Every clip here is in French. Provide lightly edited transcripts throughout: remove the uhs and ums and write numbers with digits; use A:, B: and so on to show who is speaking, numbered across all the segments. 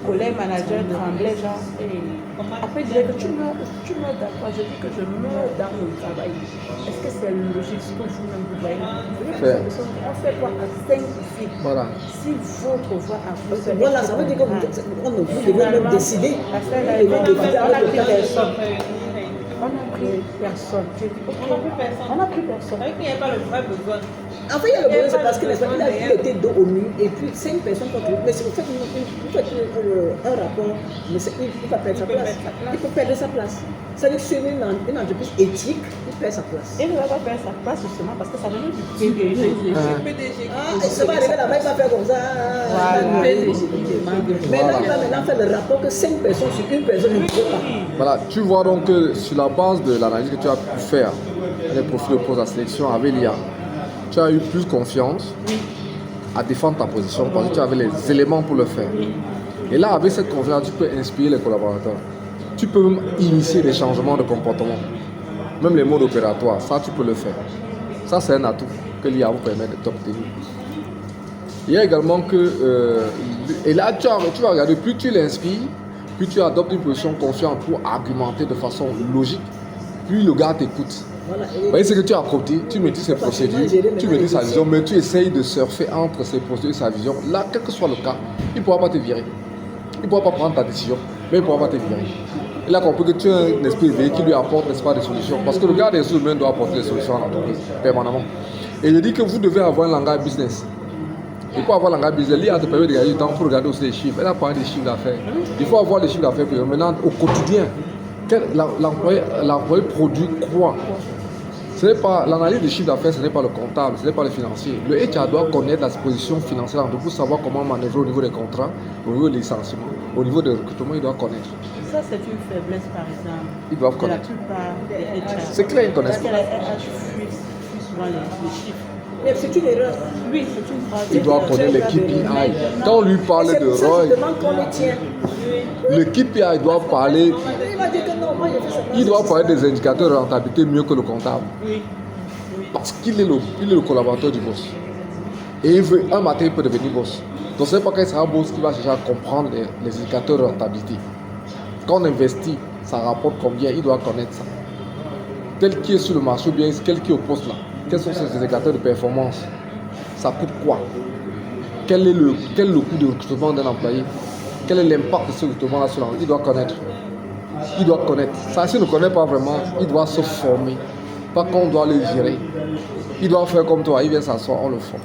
A: collègue manager tremblait, genre, hey. Après, il disait que tu meurs dans quoi? Je dis que je meurs dans le travail. Est-ce que c'est logique ce que vous-même vous voyez? On fait quoi à 5 ici?
B: Voilà.
A: Si votre voix a fait.
C: Voilà, ça veut dire qu'on devrait même décider.
A: On a pris personne. On n'a pris personne. J'ai dit, ok, on n'a pris personne.
D: Il n'y a pas le vrai besoin.
C: En fait, il y a le besoin, c'est parce que il était dos au mur et puis 5 personnes contre lui. Mais si vous faites un rapport, mais il va perdre sa place. Il peut perdre sa place. C'est-à-dire que sur une entreprise éthique, il perd sa place.
A: Il ne va pas perdre sa place justement parce que ça venait du PDG.
C: Ah, ça va arriver là-bas, il va faire comme ça.
A: Voilà.
C: Maintenant, il va maintenant faire le rapport que 5 personnes sur une personne ne peut pas.
B: Voilà, tu vois donc que sur la base de l'analyse que tu as pu faire des profils de poste à sélection avec l'IA, tu as eu plus confiance à défendre ta position parce que tu avais les éléments pour le faire. Et là, avec cette confiance, tu peux inspirer les collaborateurs. Tu peux même initier des changements de comportement. Même les modes opératoires, ça tu peux le faire. Ça c'est un atout que l'IA vous permet de t'obtenir. Il y a également que... et là, tu vas regarder, plus tu l'inspires, plus tu adoptes une position confiante pour argumenter de façon logique, plus le gars t'écoute.
C: Voilà,
B: Vous voyez ce que tu as côté, tu maîtrises ses procédures, tu maîtrises sa vision, mais tu essayes de surfer entre ses procédures et sa vision. Là, quel que soit le cas, il ne pourra pas te virer. Il ne pourra pas prendre ta décision, mais il ne pourra pas te virer. Il a compris que tu es un esprit éveillé qui lui apporte, n'est-ce pas, des solutions. Parce que le gars des ressources humaines doit apporter des solutions à l'entreprise, permanemment. Et je dis que vous devez avoir un langage business. Et pour avoir un langage business, l'IA te permet de gagner du temps pour regarder aussi les chiffres. Elle a parlé des chiffres d'affaires. Il faut avoir les chiffres d'affaires. Maintenant, au quotidien, l'employé produit quoi? Ce n'est pas l'analyse des chiffres d'affaires, ce n'est pas le comptable, ce n'est pas le financier. Le HR doit connaître la position financière pour savoir comment manœuvrer au niveau des contrats, au niveau des licenciements, au niveau des recrutements, il doit connaître.
A: Ça, c'est une faiblesse, par exemple.
B: Ils doivent
A: de la
B: connaître.
A: plupart des HR.
B: C'est clair, ils ne connaissent
A: Parce
B: pas.
A: que les RH fuient souvent les chiffres.
C: Mais c'est une erreur.
A: Oui, c'est une phrase.
B: Il doit connaître les KPI. Quand on lui parle
C: C'est
B: de
C: pour ça
B: ROI,
C: que je demande qu'on le tient.
B: le KPI doit parler,
C: Il va dire que non, moi j'ai fait ça.
B: il doit parler des indicateurs de rentabilité mieux que le comptable.
A: Oui.
B: Parce qu'il est le collaborateur du boss. Et il veut, un matin, il peut devenir boss. Donc, ce n'est pas quand il sera boss qu'il va chercher à comprendre les indicateurs de rentabilité. Quand on investit, ça rapporte combien, il doit connaître ça. Tel qui est sur le marché ou bien quel qui est au poste là. Quels sont ces indicateurs de performance? Ça coûte quoi? Quel est le coût de recrutement d'un employé? Quel est l'impact de ce recrutement là sur l'employé? Il doit connaître. Il doit connaître. Ça, s'il ne connaît pas vraiment, il doit se former. Pas qu'on doit le gérer. Il doit faire comme toi, il vient s'asseoir, on le forme.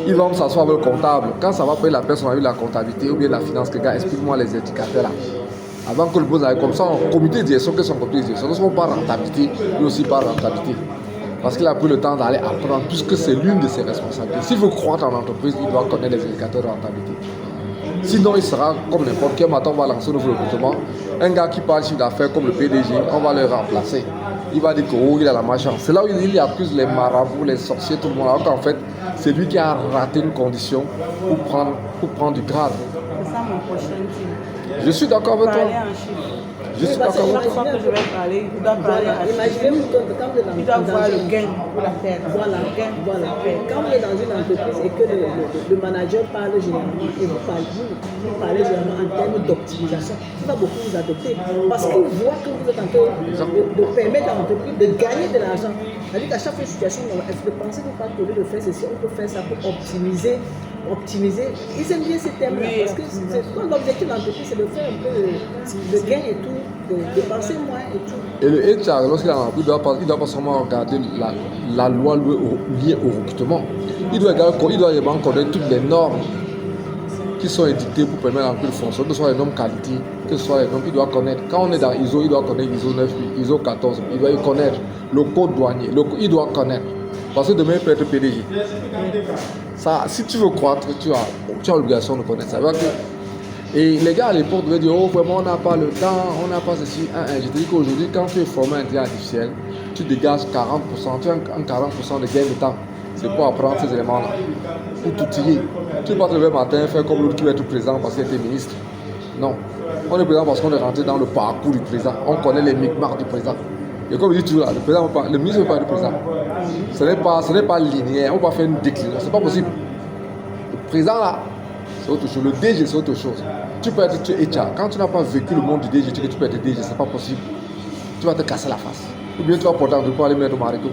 B: Il va s'asseoir avec le comptable. Quand ça va payer la personne avec la comptabilité ou bien la finance, que gars, explique-moi les indicateurs là. Avant que le boss aille comme ça, en comité de direction, que son comité de direction, lorsqu'on parle rentabilité, lui aussi parle rentabilité. Parce qu'il a pris le temps d'aller apprendre, puisque c'est l'une de ses responsabilités. S'il veut croître en entreprise, il doit connaître les indicateurs de rentabilité. Sinon, il sera comme n'importe quel matin, on va lancer un nouveau recrutement. Un gars qui parle chiffre d'affaires comme le PDG, on va le remplacer. Il va dire qu'il a la malchance. C'est là où il accuse les marabouts, les sorciers, tout le monde. Alors qu'en fait, c'est lui qui a raté une condition pour prendre du grade.
A: C'est ça mon prochain team.
B: Je suis d'accord avec toi.
A: Parler en chiffres.
B: Je suis d'accord avec
A: Chaque
B: toi.
A: fois que je vais parler, il doit parler en chiffres.
C: Imaginez-vous que quand vous êtes
A: Il doit voir le gain pour la perte.
C: Voilà,
A: Le gain pour
C: voilà.
A: la perte.
C: Quand vous êtes dans une entreprise et que le manager parle généralement et vous parlez généralement en termes d'optimisation, il va beaucoup vous adopter parce qu'il voit que vous êtes en train de permettre à l'entreprise de gagner de l'argent. C'est-à-dire qu'à chaque fois une situation, est-ce que pensez que pas au lieu de faire ceci, on peut faire ça pour optimiser. Ils aiment bien ces termes-là parce que l'objectif de l'entreprise, c'est de faire un peu de gain et tout, de dépenser moins et tout.
B: Et le HR, lorsqu'il a l'entreprise, il ne doit pas seulement regarder la loi liée au recrutement. Il doit également connaître toutes les normes qui sont édictées pour permettre à l'entreprise de fonctionner, que ce soit les normes qualité, que ce soit les normes, il doit connaître. Quand on est dans ISO, il doit connaître ISO 9000, ISO 14, il doit y connaître le code douanier, il doit connaître. Parce que demain, il peut être PDG. Ça, si tu veux croître, tu as l'obligation de connaître ça. Et les gars à l'époque devaient dire, oh vraiment on n'a pas le temps, on n'a pas ceci. Je te dis qu'aujourd'hui, quand tu es formé à l'intelligence artificielle, tu dégages 40%, tu as un 40% de gain de temps. C'est pour apprendre ces éléments-là, pour t'outiller. Tu ne peux pas te lever le matin, faire comme l'autre qui va être présent parce qu'il était ministre. Non. On est présent parce qu'on est rentré dans le parcours du président. On connaît les micmacs du président. Et comme je dis toujours là, le ministre ne veut pas être président. Ce n'est pas linéaire, on ne peut pas faire une déclinaison, ce n'est pas possible. Le président là, c'est autre chose. Le DG, c'est autre chose. Tu peux être HR. Quand tu n'as pas vécu le monde du DG, tu dis que tu peux être DG, c'est pas possible. Tu vas te casser la face. Ou bien tu vas porter un truc pour aller mettre au marigot.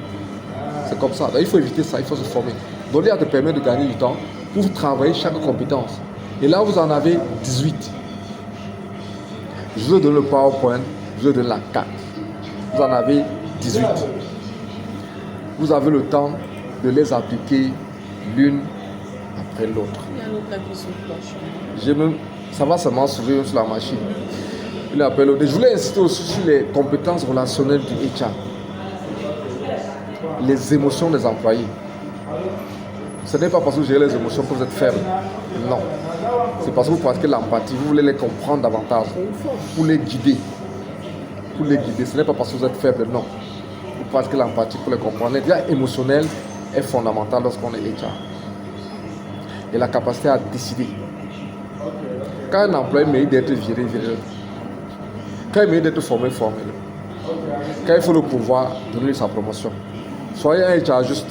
B: C'est comme ça. Donc, il faut éviter ça, il faut se former. Donc, il te permet de gagner du temps pour travailler chaque compétence. Et là, vous en avez 18. Je vous donne le PowerPoint, je vous donne la carte. Vous en avez 18. Vous avez le temps de les appliquer l'une après l'autre.
A: Il y a un autre là qui se flash.
B: Ça va seulement s'ouvrir sur la machine. Il appelle l'autre. Je voulais insister aussi sur les compétences relationnelles du HR. Les émotions des employés. Ce n'est pas parce que vous gérez les émotions que vous êtes faible. Non. C'est parce que vous pratiquez l'empathie. Vous voulez les comprendre davantage. Pour les guider. Pour les guider. Ce n'est pas parce que vous êtes faible. Non. Vous pratiquez l'empathie pour les comprendre. L'intelligence émotionnelle est fondamentale lorsqu'on est HR. Et la capacité à décider. Quand un employé mérite d'être viré, virez-le. Quand il mérite d'être formé, formez-le. Quand il faut le pouvoir, donnez-lui sa promotion. Soyez un HR juste.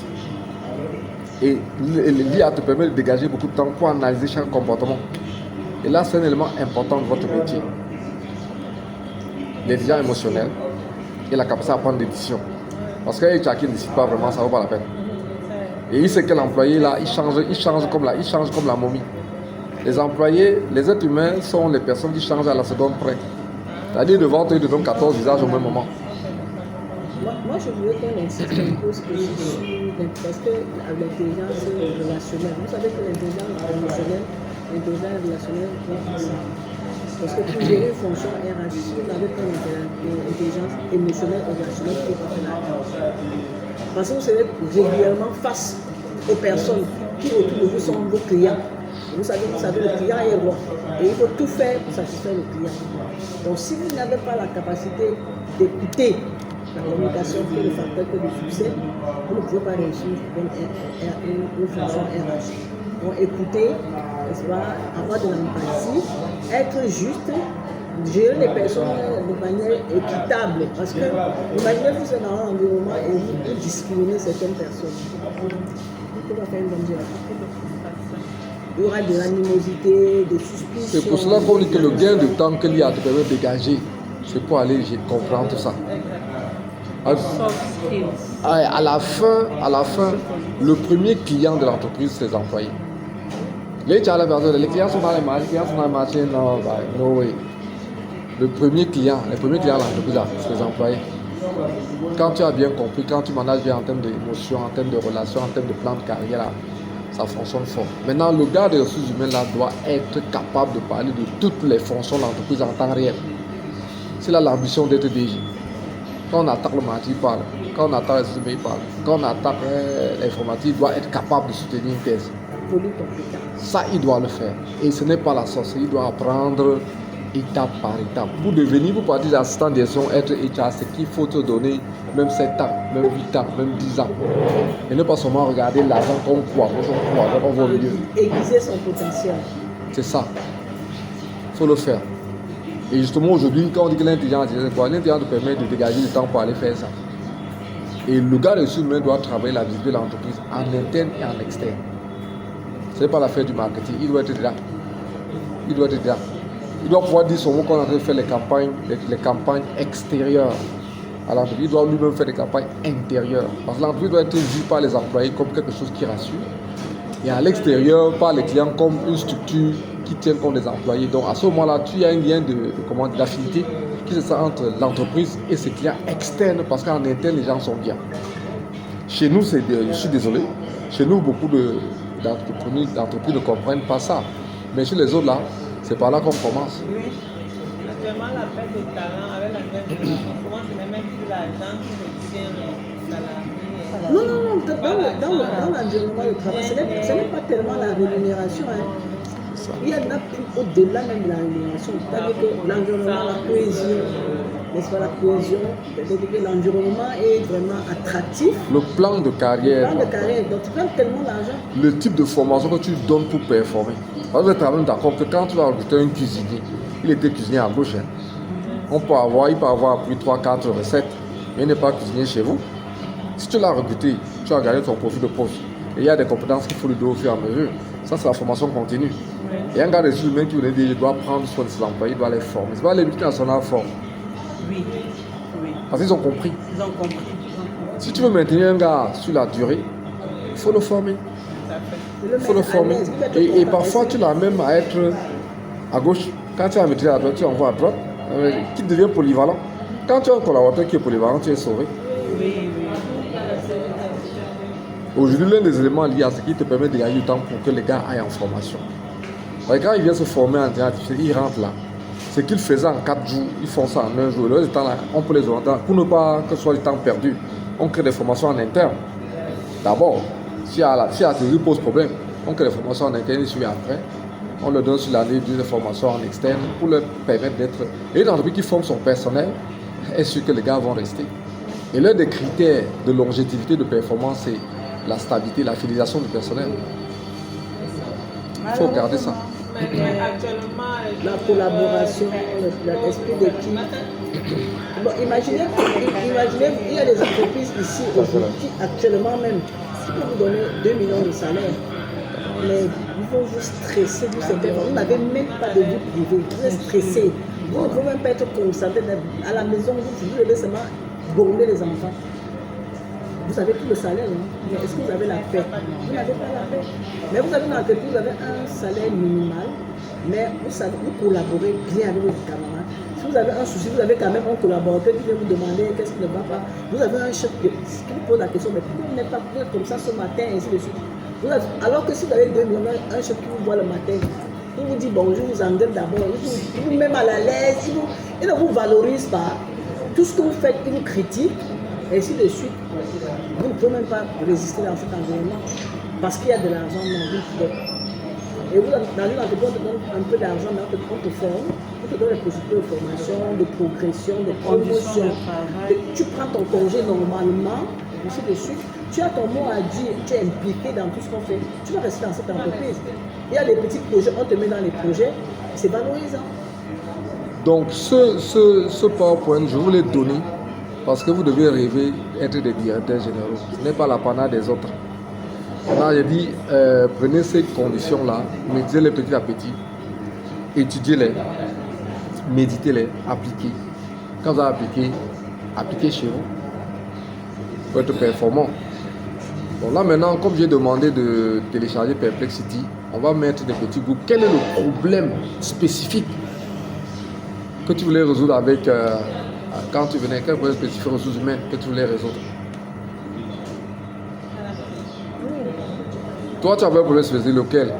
B: Et l'IA te permet de dégager beaucoup de temps pour analyser chaque comportement. Et là, c'est un élément important de votre métier. L'intelligence émotionnelle et la capacité à prendre des décisions. Parce qu'un HR qui ne décide pas vraiment, ça ne vaut pas la peine. Et il sait que l'employé là, il change comme la momie. Les employés, les êtres humains sont les personnes qui changent à la seconde près. C'est-à-dire devant eux, ils deviennent 14 visages au même moment.
C: Moi, je voulais qu'on insiste un peu sur l'intelligence relationnelle. Vous savez que l'intelligence relationnelle est ça. Parce que pour gérer une fonction RH, vous n'avez pas l'intelligence émotionnelle et relationnelle qui est pas là. Parce que vous serez régulièrement face aux personnes qui autour de vous sont vos clients. Vous savez, le client est roi. Et il faut tout faire pour satisfaire le client. Donc si vous n'avez pas la capacité d'écouter la communication qui est le facteur de succès, vous ne pouvez pas réussir une fonction RH. Donc écouter, n'est-ce pas, avoir de l'empathie, être juste, gérer les personnes de manière équitable. Parce que imaginez vous êtes dans un environnement et vous discriminez certaines personnes. Vous pouvez faire une bonne gestion. Il y aura de l'animosité, des suspicions.
B: C'est pour cela qu'on dit que le gain de temps que l'IA te permet de dégager, c'est pour aller comprendre tout ça. À la fin, le premier client de l'entreprise, c'est les employés. Les clients sont dans les marchés, non, no way. Les premiers clients de l'entreprise, c'est les employés. Quand tu as bien compris, quand tu manages bien en termes d'émotions, en termes de relations, en termes de plan de carrière, là, ça fonctionne fort. Maintenant, le gars des ressources humaines là, doit être capable de parler de toutes les fonctions de l'entreprise en temps réel. C'est là l'ambition d'être DG. Quand on attaque le marché, il parle. Quand on attaque les ressources humaines, il parle. Quand on attaque l'informatique, il doit être capable de soutenir une thèse. Ça, il doit le faire. Et ce n'est pas la sorcellerie, il doit apprendre étape par étape. Pour devenir, pour partir d'assistant de direction, être HR, c'est qu'il faut te donner même 7 ans, même 8 ans, même 10 ans. Et ne pas seulement regarder l'argent qu'on croit, on va au milieu.
C: Aiguiser son potentiel.
B: C'est ça. Il faut le faire. Et justement, aujourd'hui, quand on dit que l'intelligence, c'est quoi? L'intelligence te permet de dégager du temps pour aller faire ça. Et le gars de humain doit travailler la visibilité de l'entreprise en interne et en externe. Ce n'est pas l'affaire du marketing, il doit être là. Il doit pouvoir dire son mot qu'on est en train de faire les campagnes extérieures à l'entreprise. Il doit lui-même faire des campagnes intérieures. Parce que l'entreprise doit être vue par les employés comme quelque chose qui rassure. Et à l'extérieur, par les clients comme une structure qui tient compte des employés. Donc à ce moment-là, tu as un lien d'affinité qui se fait entre l'entreprise et ses clients externes parce qu'en interne, les gens sont bien. Chez nous, je suis désolé, chez nous, beaucoup d'entreprises ne comprennent pas ça. Mais chez les autres, là, c'est par là qu'on commence.
D: Actuellement, la perte de talent avec la grève de souvent, c'est même plus l'argent qui retient les salariés.
C: Non, dans l'environnement de travail, ce n'est pas tellement la rémunération. Il y en a plus au-delà même de la rémunération. C'est-à-dire que l'environnement, la cohésion, n'est-ce pas, la cohésion, c'est-à-dire que l'environnement est vraiment attractif.
B: Le plan de carrière.
C: Donc tu perds tellement d'argent.
B: Le type de formation que tu donnes pour performer. Vous êtes même d'accord que quand tu vas recruter un cuisinier, il était cuisinier à gauche. Il peut avoir appris 3-4 recettes, mais il n'est pas cuisinier chez vous. Si tu l'as recruté, tu as gagné ton profil de poste. Et il y a des compétences qu'il faut lui donner au fur et à mesure. Ça, c'est la formation continue. Il y a un gars des ressources humaines qui venait dire, je dois prendre soin de ses employés, il doit les former. C'est pas les multinationales forment.
A: Oui, oui.
B: Parce qu'ils ont compris.
A: Ils ont compris.
B: Si tu veux maintenir un gars sur la durée, il faut le former. Il faut le former. Et parfois, tu l'as même à être à gauche. Quand tu as maîtrisé à droite, tu envoies à droite, qui devient polyvalent. Quand tu as un collaborateur qui est polyvalent, tu es sauvé.
A: Oui, oui.
B: Aujourd'hui, l'un des éléments liés à ce qui te permet de gagner du temps pour que les gars aillent en formation. Parce que quand ils viennent se former en intelligence artificielle, ils rentrent là. Ce qu'ils faisaient en 4 jours, ils font ça en 1 jour. Le reste du temps, là, on peut les orienter. Pour ne pas que ce soit du temps perdu, on crée des formations en interne. D'abord, si la théorie pose problème, on crée des formations en interne et suit après. On leur donne sur l'année des formations en externe pour leur permettre d'être. Et l'entreprise qui forme son personnel est sûr que les gars vont rester. Et l'un des critères de longévité de performance, c'est la stabilité, la fidélisation du personnel. Il faut garder ça.
D: Mais actuellement,
C: La collaboration, l'esprit d'équipe. Bon, imaginez, il y a des entreprises ici aujourd'hui qui actuellement même, si vous vous donnez 2 millions de salaire, mais ils vont vous stresser, vous n'avez même pas de vie privée, vous êtes stressé. Vous ne pouvez même pas être concentré. À la maison, vous devez seulement borner les enfants. Vous avez tout le salaire, non? Mais est-ce que vous avez la paix? Vous n'avez pas la paix. Mais vous avez une entreprise, vous avez un salaire minimal, mais vous collaborez bien avec vos camarades. Si vous avez un souci, vous avez quand même un collaborateur qui vient vous demander qu'est-ce qui ne va pas. Vous avez un chef qui vous pose la question, mais pourquoi vous n'êtes pas comme ça ce matin, et ainsi de suite. Alors que si vous avez 2 millions, un chef qui vous voit le matin, il vous dit bonjour, vous engueule d'abord, il vous met mal à l'aise, il ne vous valorise pas. Tout ce que vous faites, il vous critique, et ainsi de suite. Vous ne pouvez même pas résister dans cet environnement parce qu'il y a de l'argent dans une boîte. Et vous, dans une entreprise, on te donne un peu d'argent, mais on te forme, on te donne les possibilités de formation, de progression, de promotion. Tu prends ton congé normalement, ainsi de suite. Tu as ton mot à dire, tu es impliqué dans tout ce qu'on fait. Tu vas rester dans cette entreprise. Il y a des petits projets, on te met dans les projets, c'est valorisant.
B: Donc, ce PowerPoint, je vous l'ai donné parce que vous devez rêver être des directeurs généraux. Ce n'est pas l'apanage des autres. Là, j'ai dit, prenez ces conditions-là, méditez-les petit à petit, étudiez-les, méditez-les, appliquez. Quand vous avez appliqué, appliquez chez vous pour être performant. Donc là maintenant, comme j'ai demandé de télécharger Perplexity, on va mettre des petits groupes. Quel est le problème spécifique que tu voulais résoudre avec... quand tu venais, quel problème spécifique aux ressources humaines que tu voulais résoudre? Toi, tu avais un problème spécifique, lequel?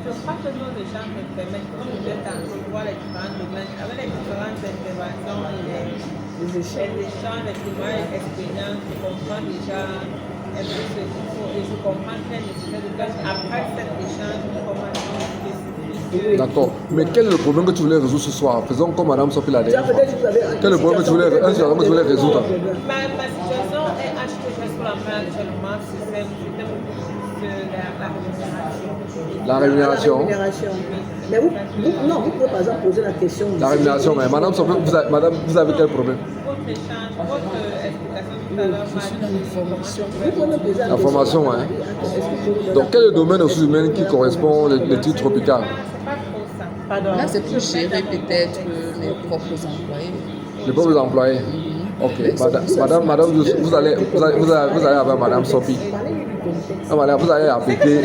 D: je crois que nos échanges me permettent, comme vous êtes en train de voir les différents domaines, avec les différentes interventions et les échanges, les témoignages, les expériences, je comprends déjà un peu ce qu'il faut et je comprends très nécessaire de faire après cet échange une formation spécifique.
B: D'accord. Mais quel est le problème que tu voulais résoudre ce soir? Faisons comme Madame Sophie l'a dit.
C: Quel
B: est le problème que tu voulais résoudre?
D: Ma situation est à ce que je suis en train actuellement, c'est
B: la rémunération.
C: Mais vous pouvez par exemple poser la question.
B: La rémunération, mais Madame Sophie, vous avez quel problème?
D: Votre échange, votre explication tout à l'heure.
C: Je suis dans l'information. Vous pouvez me poser la
B: La formation, hein. Donc, quel est le domaine aux ressources humaines qui correspond à l'étude tropicale?
D: C'est pas trop ça.
A: Pardon.
E: Là, c'est plus gérer peut-être mes propres employés.
B: Les pauvres employés. Ok, madame, vous allez avec Madame Sophie. Vous allez appliquer,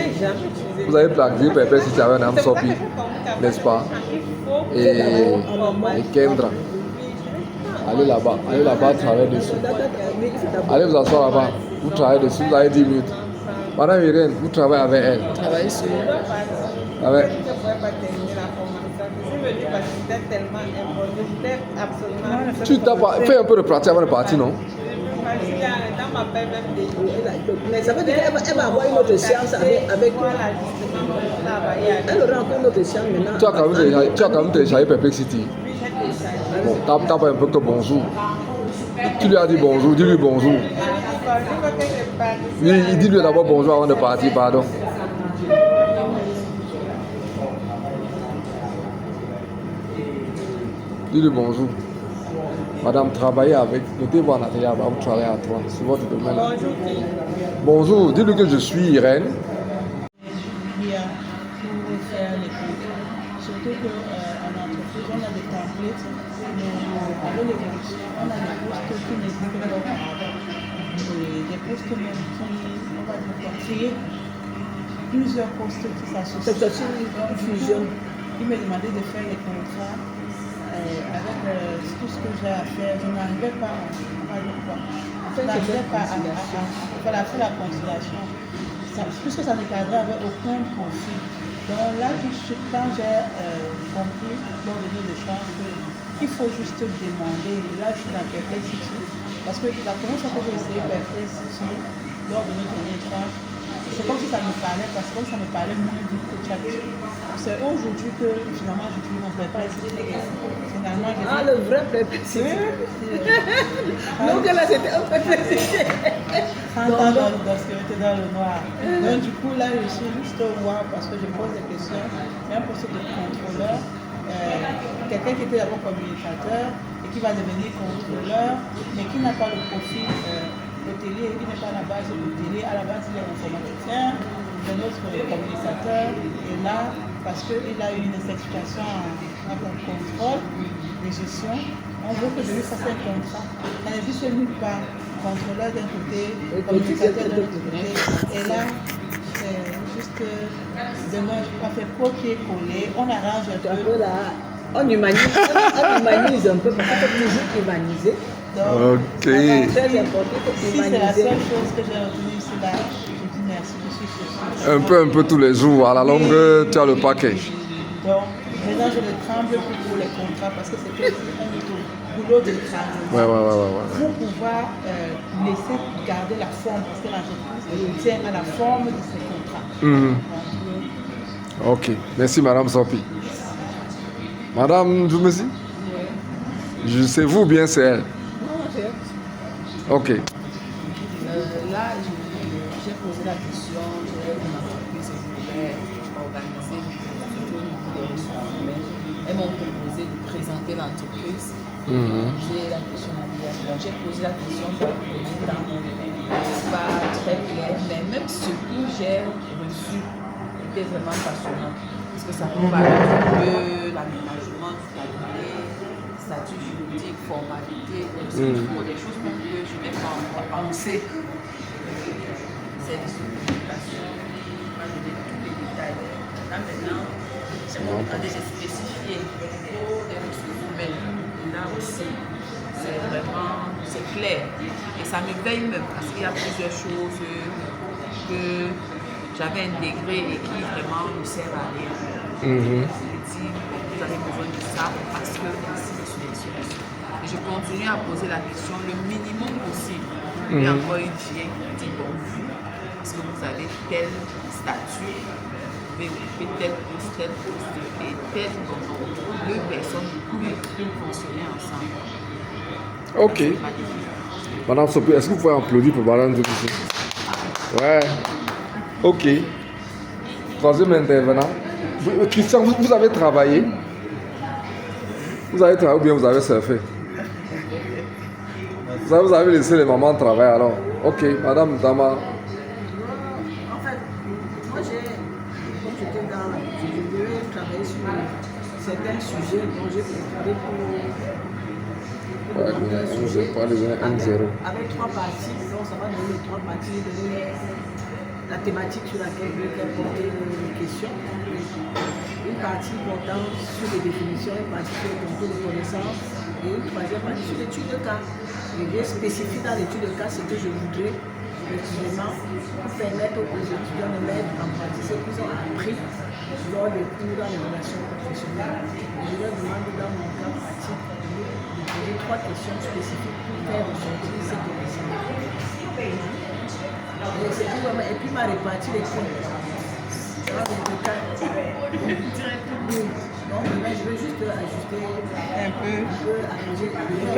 B: vous allez planifier Perplexity avec Madame Sophie, n'est-ce pas? Et Kendra. Allez là-bas, travaillez dessus. Allez vous asseoir là-bas, vous travaillez dessus, vous avez 10 minutes. Madame Irène, vous travaillez avec elle.
E: Travailler sur.
B: Avec.
D: Je ne pourrais pas terminer la formation. Je suis venue parce que c'était tellement important. J'étais absolument.
B: Tu t'as fais un peu de pratique avant de partir, non?
D: Dans ma paix même des.
C: Mais ça veut dire qu'elle va avoir une autre séance avec
D: Voilà, justement, pour travailler avec.
C: elle aura encore une autre séance maintenant.
B: Tu as quand même téléchargé Perplexity.
D: Puis j'ai téléchargé.
B: Bon, tape un peu que bonjour. Tu lui as dit bonjour, dis-lui bonjour. Il dit lui d'abord bonjour avant de partir, pardon. Dis-lui bonjour. Madame, travaillez avec. Notez-vous en atelier avant, vous travaillez à toi. C'est votre domaine. Bonjour, dis-lui que je suis Irène.
F: qu'en entreprise, on a des templates, mais avec l'évolution, on a des postes qui n'existent pas. Des postes même qui, on va dire, créer plusieurs postes qui s'associent.
C: C'est aussi une fusion.
F: Il m'a demandé de faire les contrats avec tout ce que j'ai à faire. Je n'arrivais pas à faire la conciliation. Puisque ça ne cadrait avec aucun profil. Donc là, quand j'ai compris lors de nos échanges qu'il faut juste demander, et là je suis dans perplexité, parce que la première fois que j'ai essayé perplexité lors de nos derniers échanges, c'est comme si ça me parlait, parce que ça me parlait moins vite que chat. C'est aujourd'hui que finalement j'utilise mon perplexité. Finalement,
C: le vrai perplexité. Donc là, c'était un perplexité.
F: 30 ans d'obscurité dans le noir. Donc du coup, là, je suis juste au noir parce que je pose des questions. C'est un poste de contrôleur. Quelqu'un qui était d'abord communicateur et qui va devenir contrôleur, mais qui n'a pas le profil hôtelier, qui n'est pas à la base hôtelier. À la base, il est informaticien, un autre communicateur. Et là, parce qu'il a eu une certification en contrôle de gestion, on veut que je lui fasse un contrat. Ça n'existe nulle part. Contrôleur d'un côté, communicateur de l'autre côté. Et là, c'est juste demain, on fait copier-coller, on arrange un peu.
C: Là, on humanise un peu parce qu'il faut toujours humaniser.
F: Donc,
B: Ok.
C: Très important, il faut
F: si c'est la
C: humaniser.
F: seule chose que j'ai retenue ici, là, je dis merci, je suis sûr.
B: Un peu tous les jours. À la longue, tu as le package.
F: Donc, maintenant, je ne tremble plus pour les contrats parce que c'est un boulot de travail.
B: Ouais.
F: Pour pouvoir laisser garder la forme, parce que l'entreprise tient à la forme de ses contrats.
B: Mhm.
F: Donc,
B: Ok. Merci, Madame Sopi. Madame Djoumesi? Je sais vous bien, c'est elle.
C: Non, c'est
B: Ok.
E: Là, j'ai posé la question, j'ai une entreprise que je voulais organiser surtout au niveau des ressources humaines. Elles m'ont proposé de présenter l'entreprise. J'ai la question à dire. Donc, j'ai posé la question dans le premier temps. Pas très clair, mais même ce que j'ai reçu était vraiment passionnant. Parce que ça nous parle de l'aménagement du cabinet, statut juridique, formalité, pour des choses que je n'ai pas encore pensé. C'est des communications, pas donner tous les détails. Là maintenant, c'est mon temps de spécifier au niveau des ressources humaines. Là aussi, c'est vraiment, c'est clair. Et ça m'éveille même parce qu'il y a plusieurs choses que j'avais intégrées et qui vraiment me servent à rien. Je me dis, vous avez besoin de ça parce que ainsi de suite. Et je continue à poser la question le minimum possible. Et encore une fille qui dit, bon, parce que vous avez tel statut, vous pouvez occuper tel poste et tel, deux personnes peuvent fonctionner ensemble.
B: Ok. Madame Sopi, est-ce que vous pouvez applaudir pour Madame Djoumesi? Ouais. Ok. Troisième intervenant. Christian, vous avez travaillé? Vous avez travaillé ou bien vous avez surfé? Vous avez laissé les mamans travailler alors? Ok, Madame Dama.
C: En fait, moi comme j'étais je devais travailler sur certains sujets dont j'ai préparé pour
B: Ouais, je vais pas les 1-0.
C: avec trois parties, donc ça va donner les trois parties, donner la thématique sur laquelle je vais porter les questions. Une partie portant sur les définitions, une partie sur le concours de connaissances et une troisième partie sur l'étude de cas. Et bien spécifique dans l'étude de cas ce que je voudrais précisément pour permettre aux étudiants de mettre en pratique ce qu'ils ont appris lors des cours dans les relations professionnelles. Je leur demande dans mon cas pratique de poser trois questions spécifiques pour faire ressortir ces connaissances. Et puis m'a réparti les cours. Ça va donc le cas. Donc maintenant je vais juste ajuster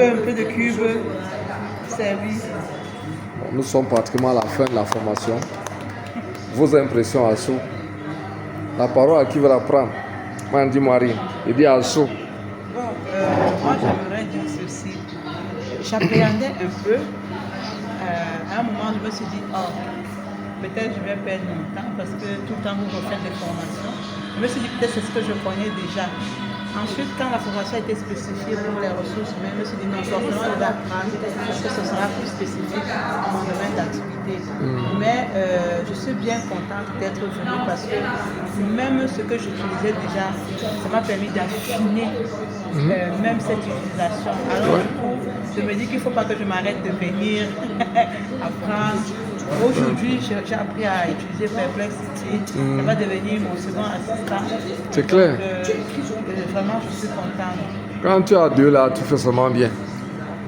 F: un peu de cube servi.
B: Nous sommes pratiquement à la fin de la formation. Vos impressions à chaud. La parole à qui veut la prendre? Moi, je dis Marie. Il dit à chaud.
F: Bon, moi j'aimerais dire ceci. J'appréhendais un peu. À un moment, je me suis dit, oh, peut-être je vais perdre mon temps parce que tout le temps vous refaites des formations. Je me suis dit peut-être c'est ce que je connais déjà. Ensuite, quand la formation a été spécifiée pour les ressources humaines, je me suis dit non, forcément, je vais apprendre parce que ce sera plus spécifique à mon domaine d'activité. Mais je suis bien contente d'être venue parce que même ce que j'utilisais déjà, ça m'a permis d'affiner même cette utilisation. Alors, du coup, je me dis qu'il ne faut pas que je m'arrête de venir apprendre. Aujourd'hui, j'ai appris à utiliser Perplexity. Ça va devenir mon second assistant.
B: C'est clair.
F: Vraiment, je suis contente.
B: Quand tu as deux là, tu fais seulement bien.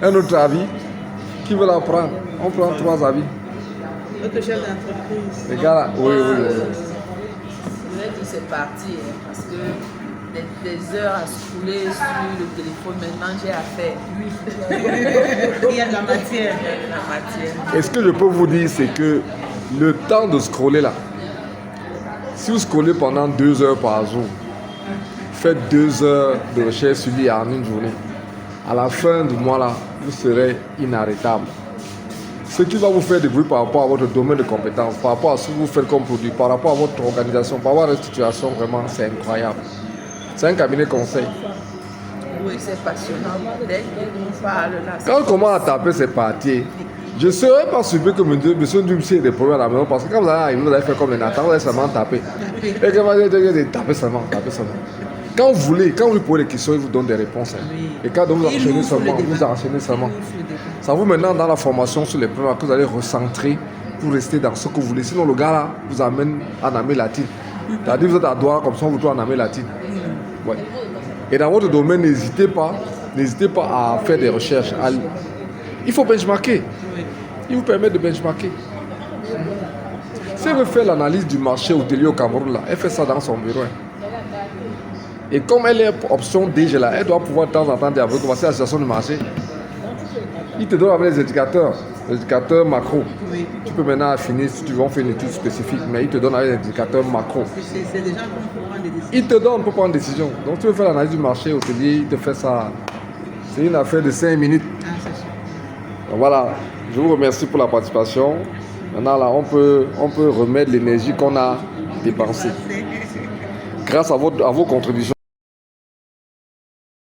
B: Un autre avis, qui veut la prendre? On prend 3 avis.
F: Notre chef d'entreprise.
B: Les gars là, oui.
E: Je vais dire c'est parti, hein, parce que des heures à scroller sur le téléphone, maintenant j'ai affaire.
F: Il y a de la matière.
B: Et ce que je peux vous dire, c'est que le temps de scroller là, si vous scrollez pendant 2 heures par jour, faites 2 heures de recherche sur lui en une journée. À la fin du mois là, vous serez inarrêtable. Ce qui va vous faire découvrir par rapport à votre domaine de compétences, par rapport à ce que vous faites comme produit, par rapport à votre organisation, par rapport à votre situation, vraiment, c'est incroyable. C'est un cabinet conseil.
E: Oui, c'est passionnant. Dès qu'on parle là,
B: Quand on commence à taper ces parties, je ne serais pas surpris que monsieur Dumsi ait des problèmes à la maison parce que quand vous allez arriver, vous allez faire comme les Nathan, vous allez seulement taper. Et quand vous allez taper seulement. Quand vous voulez, quand vous lui posez des questions, il vous donne des réponses. Et quand vous enchaînez seulement, ça vous maintenant dans la formation sur les problèmes que vous allez recentrer pour rester dans ce que vous voulez. Sinon, le gars là vous amène en Amérique latine. C'est-à-dire vous êtes à Douala comme ça, on vous trouve en Amérique latine. Ouais. Et dans votre domaine, n'hésitez pas à faire des recherches. Il faut benchmarker. Il vous permet de benchmarker. Si elle veut faire l'analyse du marché hôtelier au Cameroun, là, elle fait ça dans son bureau. Et comme elle est option DG là, elle doit pouvoir de temps en temps dire avec la situation du marché. Il te donne avec les indicateurs macro.
F: Oui.
B: Tu peux maintenant affiner si tu veux faire une étude spécifique, mais il te donne avec les indicateurs macro.
F: C'est des gens qui vont prendre des décisions.
B: Il te donne pour prendre une décision. Donc tu veux faire l'analyse du marché hôtelier, il te fait ça. C'est une affaire de 5 minutes.
F: Ah, c'est sûr.
B: Donc voilà, je vous remercie pour la participation. Maintenant là, on peut remettre l'énergie qu'on a dépensée. Grâce à vos contributions.